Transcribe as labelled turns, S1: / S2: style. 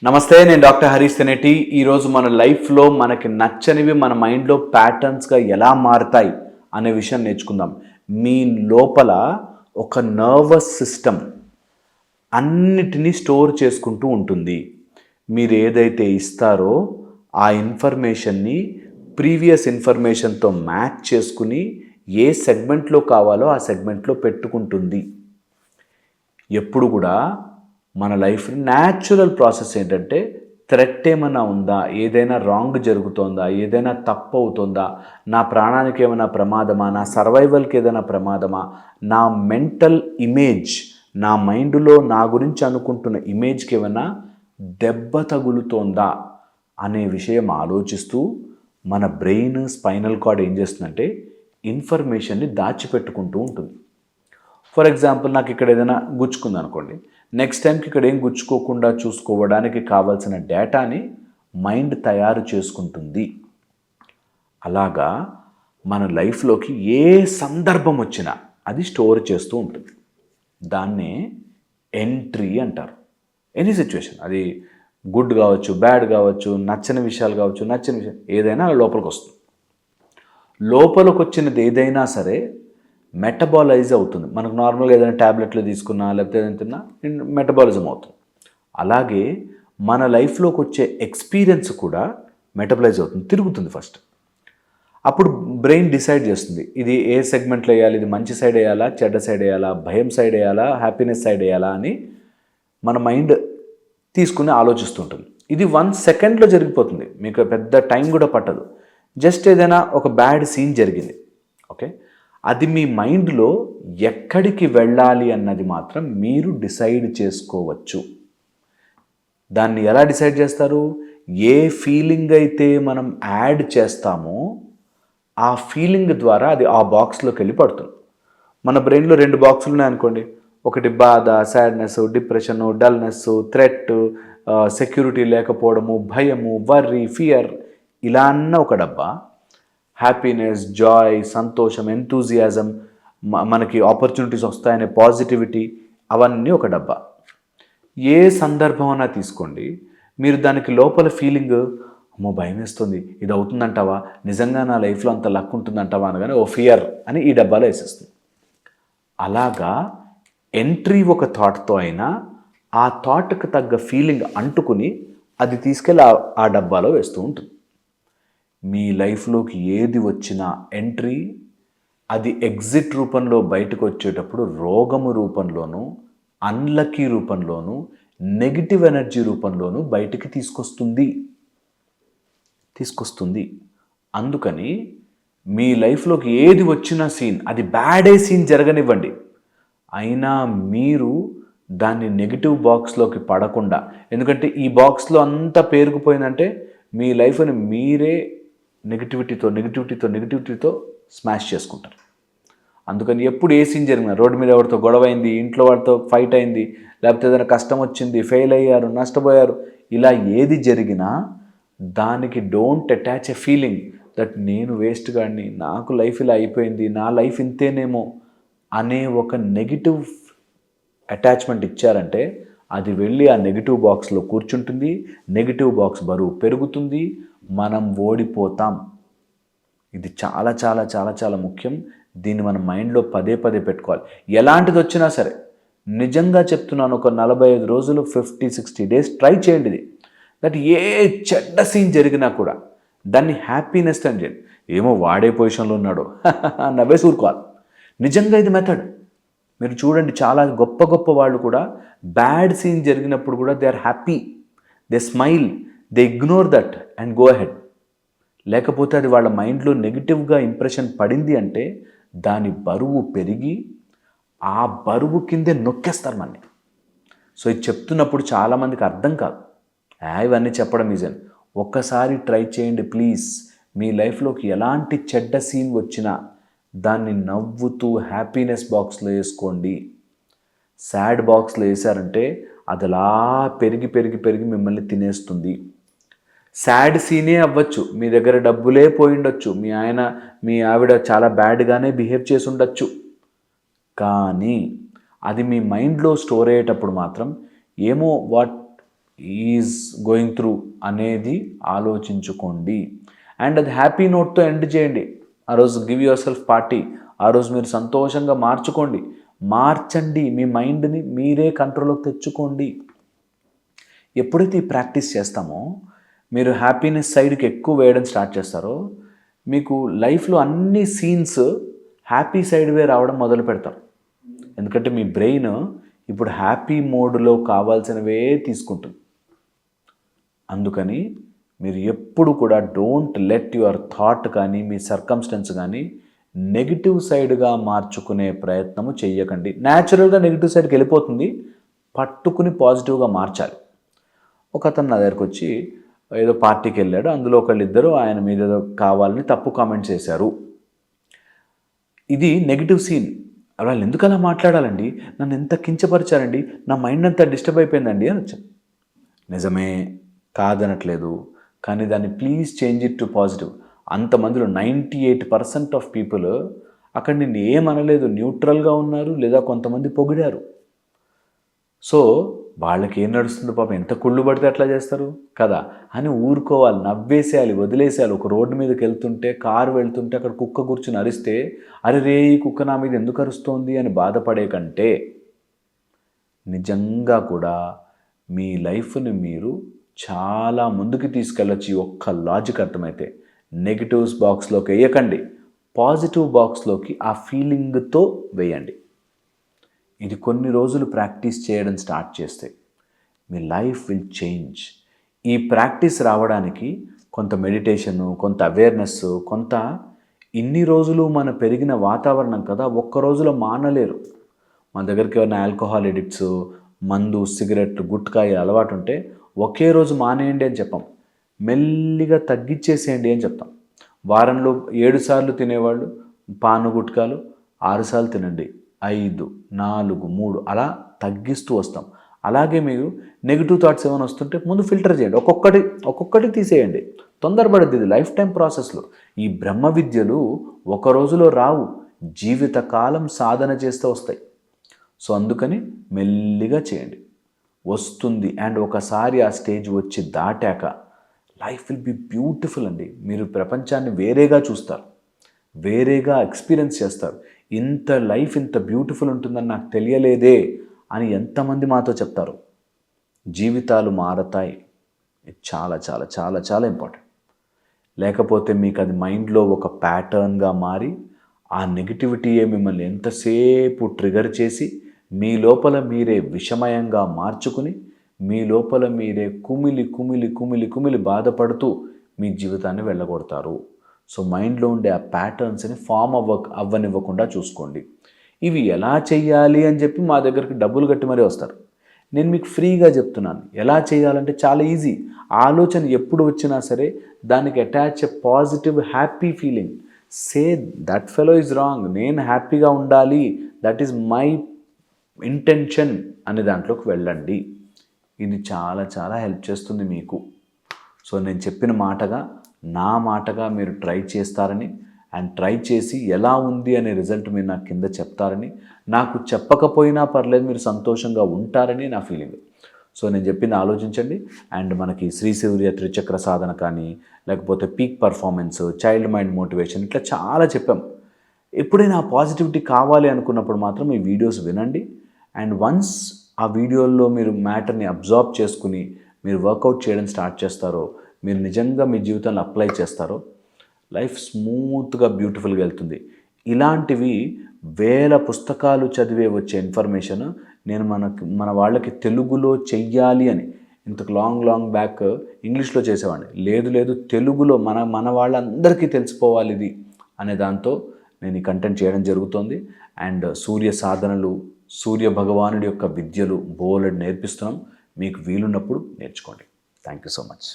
S1: నమస్తే, నేను డాక్టర్ హరీష్ తెనేటి. ఈరోజు మన లైఫ్లో మనకి నచ్చనివి మన మైండ్లో ప్యాటర్న్స్గా ఎలా మారుతాయి అనే విషయం నేర్చుకుందాం. మీ లోపల ఒక నర్వస్ సిస్టమ్ అన్నిటినీ స్టోర్ చేసుకుంటూ ఉంటుంది. మీరు ఏదైతే ఇస్తారో ఆ ఇన్ఫర్మేషన్ని ప్రీవియస్ ఇన్ఫర్మేషన్తో మ్యాచ్ చేసుకుని ఏ సెగ్మెంట్లో కావాలో ఆ సెగ్మెంట్లో పెట్టుకుంటుంది. ఎప్పుడు కూడా మన లైఫ్ న్యాచురల్ ప్రాసెస్ ఏంటంటే, థ్రెట్ ఏమైనా ఉందా, ఏదైనా రాంగ్ జరుగుతోందా, ఏదైనా తప్పు అవుతుందా, నా ప్రాణానికి ఏమైనా ప్రమాదమా, నా సర్వైవల్కి ఏదైనా ప్రమాదమా, నా మెంటల్ ఇమేజ్, నా మైండ్లో నా గురించి అనుకుంటున్న ఇమేజ్కి ఏమైనా దెబ్బ తగులుతోందా అనే విషయం ఆలోచిస్తూ మన బ్రెయిన్, స్పైనల్ కార్డ్ ఏం చేస్తుందంటే ఇన్ఫర్మేషన్ని దాచిపెట్టుకుంటూ ఉంటుంది. ఫర్ ఎగ్జాంపుల్, నాకు ఇక్కడ ఏదైనా గుచ్చుకుంది అనుకోండి, నెక్స్ట్ టైంకి ఇక్కడ ఏం గుచ్చుకోకుండా చూసుకోవడానికి కావాల్సిన డేటాని మైండ్ తయారు చేసుకుంటుంది. అలాగా మన లైఫ్లోకి ఏ సందర్భం వచ్చినా అది స్టోర్ చేస్తూ ఉంటుంది. దాన్నే ఎంట్రీ అంటారు. ఎనీ సిచ్యువేషన్, అది గుడ్ కావచ్చు, బ్యాడ్ కావచ్చు, నచ్చని విషయాలు కావచ్చు, నచ్చని విషయం ఏదైనా లోపలికి వస్తుంది. లోపలికి వచ్చినది ఏదైనా సరే మెటబాలైజ్ అవుతుంది. మనకు నార్మల్గా ఏదైనా ట్యాబ్లెట్లు తీసుకున్నా లేకపోతే ఏదైనా తిన్నా మెటబాలిజం అవుతుంది. అలాగే మన లైఫ్లోకి వచ్చే ఎక్స్పీరియన్స్ కూడా మెటబలైజ్ అవుతుంది, తిరుగుతుంది ఫస్ట్. అప్పుడు బ్రెయిన్ డిసైడ్ చేస్తుంది, ఇది ఏ సెగ్మెంట్లో వేయాలి, ఇది మంచి సైడ్ వేయాలా, చెడ్డ సైడ్ వేయాలా, భయం సైడ్ వేయాలా, హ్యాపీనెస్ సైడ్ వేయాలా అని మన మైండ్ తీసుకుని ఆలోచిస్తుంటుంది. ఇది 1 సెకండ్లో జరిగిపోతుంది, మీకు పెద్ద టైం కూడా పట్టదు. జస్ట్ ఏదైనా ఒక బ్యాడ్ సీన్ జరిగింది, ఓకే, అది మీ మైండ్లో ఎక్కడికి వెళ్ళాలి అన్నది మాత్రం మీరు డిసైడ్ చేసుకోవచ్చు. దాన్ని ఎలా డిసైడ్ చేస్తారు? ఏ ఫీలింగ్ అయితే మనం యాడ్ చేస్తామో ఆ ఫీలింగ్ ద్వారా అది ఆ బాక్స్లోకి వెళ్ళి పడుతుంది. మన బ్రెయిన్లో 2 బాక్సులు ఉన్నాయనుకోండి, ఒకటి బాధ, sadness, depression, dullness, threat, security లేకపోవడము, భయము, వర్రీ, ఫియర్, ఇలా అన్న ఒక డబ్బా. హ్యాపీనెస్, జాయ్, సంతోషం, ఎంతూజియాజం, మనకి ఆపర్చునిటీస్ వస్తాయనే పాజిటివిటీ, అవన్నీ ఒక డబ్బా. ఏ సందర్భం అయినా తీసుకోండి, మీరు దానికి లోపల ఫీలింగ్, అమ్మో భయం వేస్తుంది, ఇది అవుతుందంటావా, నిజంగా నా లైఫ్లో అంత లక్ ఉంటుందంటావా అనగానే ఓ ఫియర్ అని ఈ డబ్బాలో వేసేస్తుంది. అలాగా ఎంట్రీ ఒక థాట్తో అయినా ఆ థాట్కి తగ్గ ఫీలింగ్ అంటుకుని అది తీసుకెళ్ళి ఆ డబ్బాలో వేస్తూ ఉంటుంది. మీ లైఫ్లోకి ఏది వచ్చినా ఎంట్రీ అది ఎగ్జిట్ రూపంలో బయటకు వచ్చేటప్పుడు రోగము రూపంలోనూ, అన్లక్కీ రూపంలోనూ, నెగిటివ్ ఎనర్జీ రూపంలోనూ బయటికి తీసుకొస్తుంది. అందుకని మీ లైఫ్లోకి ఏది వచ్చినా సీన్, అది బ్యాడే సీన్ జరగనివ్వండి, అయినా మీరు దాన్ని నెగిటివ్ బాక్స్లోకి పడకుండా, ఎందుకంటే ఈ బాక్స్లో అంతా పేరుకుపోయిందంటే మీ లైఫ్ని మీరే నెగిటివిటీతో స్మాష్ చేసుకుంటారు. అందుకని ఎప్పుడు ఏ సీన్ జరిగినా, రోడ్డు మీద ఎవరితో గొడవ అయింది, ఇంట్లో వాడితో ఫైట్ అయింది, లేకపోతే ఏదైనా కష్టం వచ్చింది, ఫెయిల్ అయ్యారు, నష్టపోయారు, ఇలా ఏది జరిగినా దానికి don't attach a feeling that నేను వేస్ట్ గాడిని, నాకు లైఫ్ ఇలా అయిపోయింది, నా లైఫ్ ఇంతేనేమో అనే ఒక నెగిటివ్ అటాచ్మెంట్ ఇచ్చారంటే అది వెళ్ళి ఆ నెగిటివ్ బాక్స్లో కూర్చుంటుంది. నెగిటివ్ బాక్స్ బరువు పెరుగుతుంది, మనం ఓడిపోతాం. ఇది చాలా చాలా చాలా చాలా ముఖ్యం. దీన్ని మన మైండ్లో పదే పెట్టుకోవాలి. ఎలాంటిది వచ్చినా సరే, నిజంగా చెప్తున్నాను, ఒక 45 రోజులు, 50-60 డేస్ ట్రై చేయండి ఇది. దట్ ఏ చెడ్డ సీన్ జరిగినా కూడా దాన్ని హ్యాపీనెస్ అని చేయండి. ఏమో వాడే పొజిషన్లో ఉన్నాడు నవ్వే ఊరుకోవాలి. నిజంగా ఇది మెథడ్. మీరు చూడండి, చాలా గొప్ప వాళ్ళు కూడా బ్యాడ్ సీన్ జరిగినప్పుడు కూడా they are happy, they smile, they ignore that and go ahead. లేకపోతే అది వాళ్ళ మైండ్లో నెగిటివ్గా ఇంప్రెషన్ పడింది అంటే దాని బరువు పెరిగి ఆ బరువు కిందే నొక్కేస్తారు మనని. సో ఇది చెప్తున్నప్పుడు చాలామందికి అర్థం కాదు, ఇవన్నీ చెప్పడం ఈజీ. ఒక్కసారి ట్రై చేయండి ప్లీజ్. మీ లైఫ్లోకి ఎలాంటి చెడ్డ సీన్ వచ్చినా దాన్ని నవ్వుతూ హ్యాపీనెస్ బాక్స్లో వేసుకోండి. సాడ్ బాక్స్లో వేసారంటే అది అలా పెరిగి మిమ్మల్ని తినేస్తుంది. సాడ్ సీనే అవ్వచ్చు, మీ దగ్గర డబ్బులే పోయిండొచ్చు, మీ ఆవిడ చాలా బ్యాడ్గానే బిహేవ్ చేసి ఉండొచ్చు, కానీ అది మీ మైండ్లో స్టోర్ అయ్యేటప్పుడు మాత్రం ఏమో ఈజ్ గోయింగ్ త్రూ అనేది ఆలోచించుకోండి. అండ్ అది హ్యాపీ నోట్తో ఎండ్ చేయండి. ఆ రోజు గివ్ యువర్ సెల్ఫ్ పార్టీ. ఆ రోజు మీరు సంతోషంగా మార్చండి. మీ మైండ్ని మీరే కంట్రోల్లోకి తెచ్చుకోండి. ఎప్పుడైతే ఈ ప్రాక్టీస్ చేస్తామో మీరు హ్యాపీనెస్ సైడ్కి ఎక్కువ వేయడం స్టార్ట్ చేస్తారో మీకు లైఫ్లో అన్ని సీన్స్ హ్యాపీ సైడ్వే రావడం మొదలు పెడతారు. ఎందుకంటే మీ బ్రెయిన్ ఇప్పుడు హ్యాపీ మోడ్లో కావాల్సినవే తీసుకుంటుంది. అందుకని మీరు ఎప్పుడు కూడా డోంట్ లెట్ యువర్ థాట్ కానీ మీ సర్కమ్స్టెన్స్ కానీ నెగిటివ్ సైడ్గా మార్చుకునే ప్రయత్నము చెయ్యకండి. న్యాచురల్గా నెగిటివ్ సైడ్కి వెళ్ళిపోతుంది, పట్టుకుని పాజిటివ్గా మార్చాలి. ఒక అతను నా దగ్గరకు వచ్చి ఏదో పార్టీకి వెళ్ళాడు, అందులో ఒకళ్ళిద్దరు ఆయన మీద ఏదో కావాలని తప్పు కామెంట్స్ చేశారు. ఇది నెగిటివ్ సీన్. వాళ్ళు ఎందుకు అలా మాట్లాడాలండి, నన్ను ఎంత కించపరిచారండి, నా మైండ్ అంతా డిస్టర్బ్ అయిపోయిందండి అని వచ్చాను. నిజమే, కాదనట్లేదు, కానీ దాన్ని please change it to positive. అంతమందిలో 98% ఆఫ్ పీపుల్ అక్కడ నిన్ను ఏమనలేదు, న్యూట్రల్గా ఉన్నారు, లేదా కొంతమంది పొగిడారు. సో వాళ్ళకి ఏం నడుస్తుందో పాపం, ఎంత కుళ్ళు పడితే అట్లా చేస్తారు కదా అని ఊరుకోవాలి, నవ్వేసేయాలి, వదిలేసేయాలి. ఒక రోడ్డు మీదకి వెళ్తుంటే, కారు వెళ్తుంటే అక్కడ కుక్క కూర్చుని అరిస్తే అరే రే ఈ కుక్క నా మీద ఎందుకు అరుస్తోంది అని బాధపడే కంటే నిజంగా కూడా మీ లైఫ్ని మీరు చాలా ముందుకు తీసుకెళ్ళొచ్చు. ఒక్క లాజిక్ అర్థమైతే నెగిటివ్స్ బాక్స్లోకి వేయకండి, పాజిటివ్ బాక్స్లోకి ఆ ఫీలింగ్తో వేయండి. ఇది కొన్ని రోజులు ప్రాక్టీస్ చేయడం స్టార్ట్ చేస్తే మీ లైఫ్ విల్ చేంజ్. ఈ ప్రాక్టీస్ రావడానికి కొంత మెడిటేషను, కొంత అవేర్నెస్, కొంత ఇన్ని రోజులు మన పెరిగిన వాతావరణం కదా, ఒక్క రోజులో మానలేరు. మన దగ్గరికి ఏమైనా ఆల్కహాల్ ఎడిక్ట్స్, మందు, సిగరెట్, గుట్కాయ అలవాటు ఉంటే ఒకే రోజు మానేయండి అని చెప్పాం, మెల్లిగా తగ్గించేసేయండి అని చెప్తాం. వారంలో 7 సార్లు తినేవాళ్ళు పాను గుట్కాలు 6 సార్లు తినండి, 5, 4, 3 అలా తగ్గిస్తూ వస్తాం. అలాగే మీరు నెగిటివ్ థాట్స్ ఏమైనా వస్తుంటే ముందు ఫిల్టర్ చేయండి, ఒక్కొక్కటి తీసేయండి. తొందరపడద్దు, ఇది లైఫ్ టైం ప్రాసెస్లో. ఈ బ్రహ్మ విద్యలు ఒక రోజులో రావు, జీవితకాలం సాధన చేస్తే వస్తాయి. సో అందుకని మెల్లిగా చేయండి, వస్తుంది. అండ్ ఒకసారి ఆ స్టేజ్ వచ్చి దాటాక లైఫ్ విల్ బి బ్యూటిఫుల్ అండి. మీరు ప్రపంచాన్ని వేరేగా చూస్తారు, వేరేగా ఎక్స్పీరియన్స్ చేస్తారు. ఇంత లైఫ్ ఇంత బ్యూటిఫుల్ ఉంటుందని నాకు తెలియలేదే అని ఎంతమంది మాతో చెప్తారు. జీవితాలు మారతాయి. ఇది చాలా చాలా చాలా చాలా ఇంపార్టెంట్. లేకపోతే మీకు అది మైండ్లో ఒక ప్యాటర్న్గా మారి ఆ నెగిటివిటీయే మిమ్మల్ని ఎంతసేపు ట్రిగర్ చేసి మీ లోపల మీరే విషమయంగా మార్చుకుని మీ లోపల మీరే కుమిలి కుమిలి కుమిలి కుమిలి బాధపడుతూ మీ జీవితాన్ని వెళ్ళగొడతారు. సో మైండ్లో ఉండే ఆ ప్యాటర్న్స్ని ఫామ్ అవ్వనివ్వకుండా చూసుకోండి. ఇవి ఎలా చెయ్యాలి అని చెప్పి మా దగ్గరికి డబ్బులు కట్టి మరీ వస్తారు. నేను మీకు ఫ్రీగా చెప్తున్నాను ఎలా చేయాలంటే చాలా ఈజీ. ఆలోచన ఎప్పుడు వచ్చినా సరే దానికి attach a positive happy feeling. Say that fellow is wrong, నేను హ్యాపీగా ఉండాలి, దట్ ఈజ్ మై ఇంటెన్షన్ అనే దాంట్లోకి వెళ్ళండి. ఇది చాలా చాలా హెల్ప్ చేస్తుంది మీకు. సో నేను చెప్పిన మాటగా నా మాటగా మీరు ట్రై చేస్తారని, అండ్ ట్రై చేసి ఎలా ఉంది అనే రిజల్ట్ మీరు నాకు కింద చెప్తారని, నాకు చెప్పకపోయినా పర్లేదు మీరు సంతోషంగా ఉంటారని నా ఫీలింగ్. సో నేను చెప్పింది ఆలోచించండి. అండ్ మనకి శ్రీ సూర్య త్రిచక్ర సాధన కానీ, లేకపోతే peak performance, child mind motivation, ఇట్లా చాలా చెప్పాం. ఎప్పుడైనా పాజిటివిటీ కావాలి అనుకున్నప్పుడు మాత్రం ఈ వీడియోస్ వినండి. అండ్ వన్స్ ఆ వీడియోల్లో మీరు మ్యాటర్ని అబ్జార్బ్ చేసుకుని మీరు వర్కౌట్ చేయడం స్టార్ట్ చేస్తారో, మీరు నిజంగా మీ జీవితంలో అప్లై చేస్తారో లైఫ్ స్మూత్గా బ్యూటిఫుల్గా వెళ్తుంది. ఇలాంటివి వేల పుస్తకాలు చదివే వచ్చే ఇన్ఫర్మేషన్ నేను మన వాళ్ళకి తెలుగులో చెయ్యాలి అని ఇంతకు లాంగ్ బ్యాక్ ఇంగ్లీష్లో చేసేవాడిని. లేదు తెలుగులో మన వాళ్ళందరికీ తెలిసిపోవాలి ఇది అనే దాంతో నేను ఈ కంటెంట్ చేయడం జరుగుతుంది. అండ్ సూర్య సాధనలు, సూర్య భగవానుడి యొక్క విద్యలు బోలెడు నేర్పిస్తున్నాం. మీకు వీలున్నప్పుడు నేర్చుకోండి. Thank you so much.